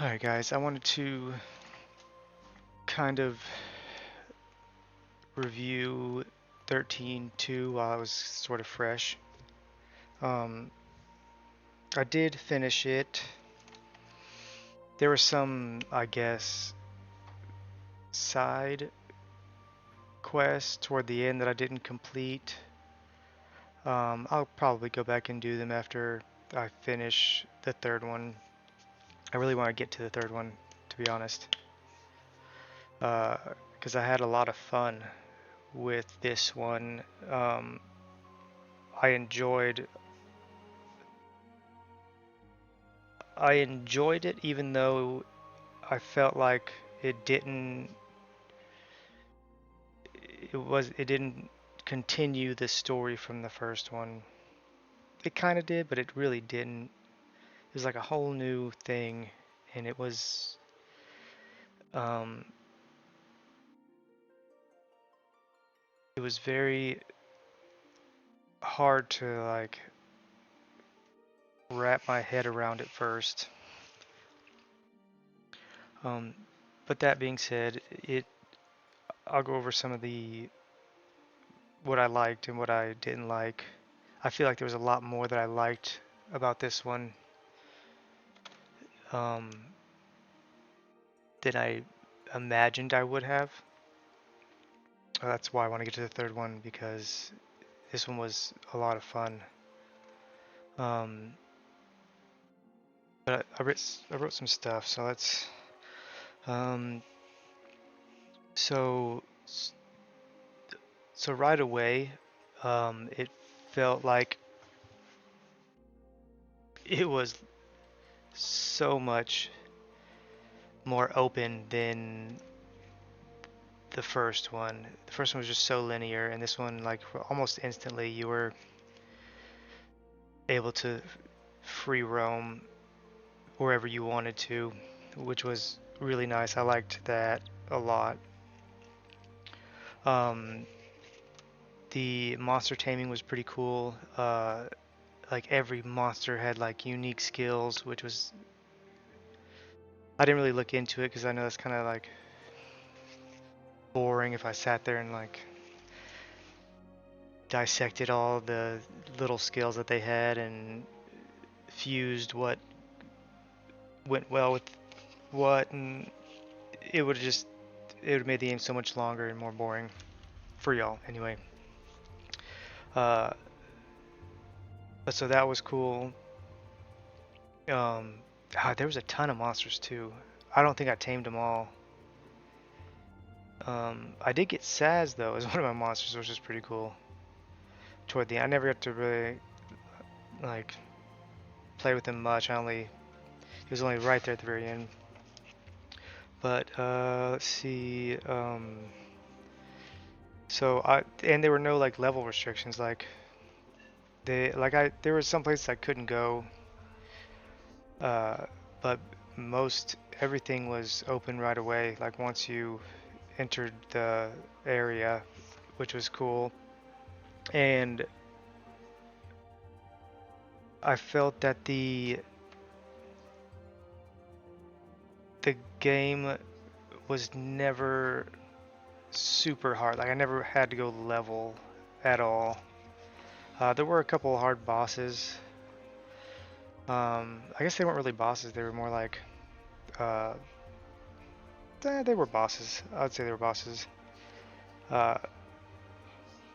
Alright guys, I wanted to kind of review 13-2 while I was sort of fresh. Um, I did finish it. There were some, I guess, side quests toward the end that I didn't complete. I'll probably go back and do them after I finish the third one. I really want to get to the third one, to be honest. Because I had a lot of fun with this one. I enjoyed I enjoyed it even though I felt like it didn't it didn't continue the story from the first one. It kind of did, but it really didn't. It was like a whole new thing, and um it was very hard to like wrap my head around at first. Um but that being said, I'll go over some of the what I liked and what I didn't like. I feel like there was a lot more that I liked about this one um, than I imagined I would have. That's why I want to get to the third one because this one was a lot of fun. Um, but I wrote some stuff, so let's. Um, so so right away, it felt like it was so much more open than the first one. The first one was just so linear, and this one, like almost instantly, you were able to free roam wherever you wanted to, which was really nice. I liked that a lot. Um, the monster taming was pretty cool. Like every monster had like unique skills, which was I didn't really look into it because I know that's kind of like boring if I sat there and like dissected all the little skills that they had and fused what went well with what, and it would just it would have made the game so much longer and more boring for y'all anyway. Uh, but so that was cool. Um, there was a ton of monsters too. I don't think I tamed them all. I did get Saz though as one of my monsters, which is pretty cool. Toward the end, I never got to really like play with him much. He was only right there at the very end. But let's see. So and there were no like level restrictions. There were some places I couldn't go, uh, but most everything was open right away. Like once you entered the area, which was cool. And I felt that the game was never super hard. Like I never had to go level at all. There were a couple of hard bosses. I guess they weren't really bosses. They were more like uh, they were bosses. I would say they were bosses. Uh,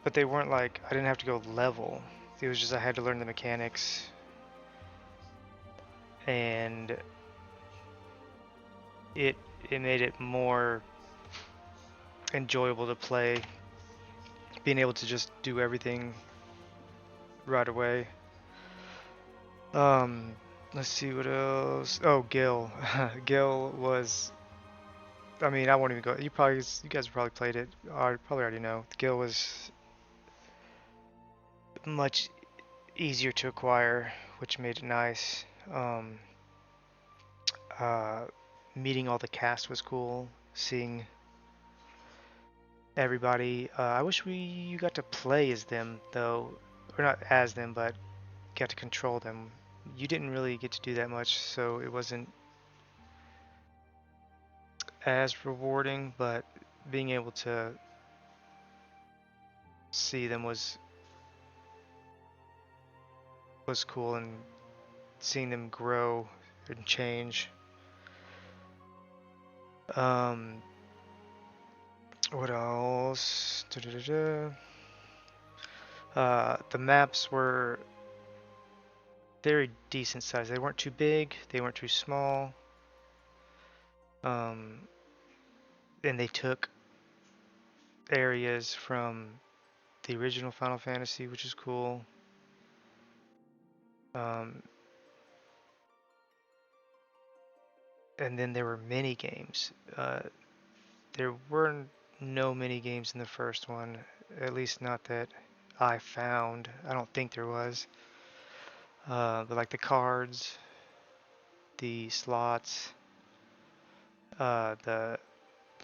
but they weren't like I didn't have to go level. It was just I had to learn the mechanics, and it it made it more enjoyable to play, being able to just do everything right away. Um, let's see what else. Oh, Gil. Gil was. I mean, I won't even go. You guys probably played it. I probably already know. Gil was much easier to acquire, which made it nice. Uh, Meeting all the cast was cool. Seeing everybody. I wish you got to play as them though, or not as them, but got to control them. You didn't really get to do that much, so it wasn't as rewarding, but being able to see them was cool, and seeing them grow and change. Um, what else? Da-da-da-da. The maps were very decent size. They weren't too big, they weren't too small. Um, and they took areas from the original Final Fantasy, which is cool. Um, and then there were mini games. There were no mini games in the first one, at least not that I found. I don't think there was. But like the cards, the slots, the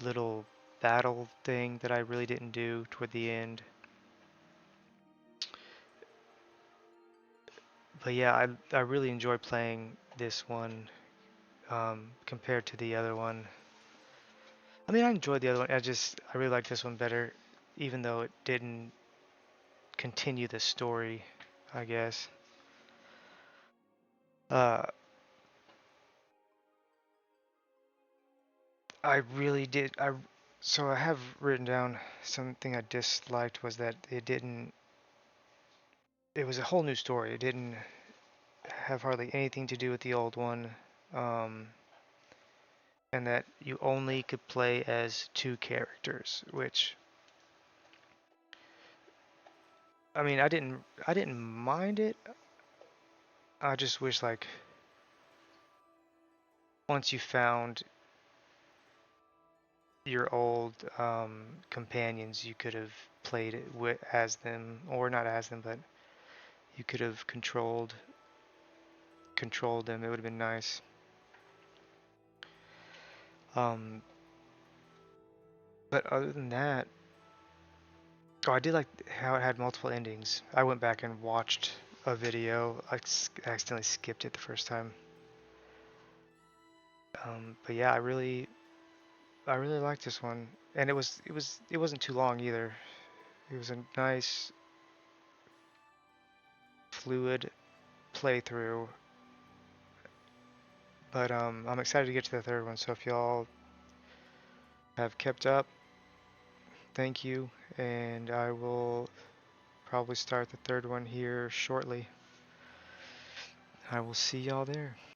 little battle thing that I really didn't do toward the end. But yeah, I really enjoy playing this one compared to the other one. I mean, I enjoyed the other one. I really like this one better, even though it didn't continue the story, I guess. Uh, I really did. So I have written down something I disliked was that it didn't. It was a whole new story. It didn't have hardly anything to do with the old one, um, and that you only could play as two characters. Which, I mean, I didn't mind it. I just wish like once you found your old companions, you could have played it as them, or not as them, but you could have controlled them. It would have been nice. Um, but other than that, oh, I did like how it had multiple endings. I went back and watched a video. Accidentally skipped it the first time. But yeah, I really liked this one, and it wasn't too long either. It was a nice, fluid playthrough. But I'm excited to get to the third one. So if y'all have kept up, thank you, and I will probably start the third one here shortly. I will see y'all there.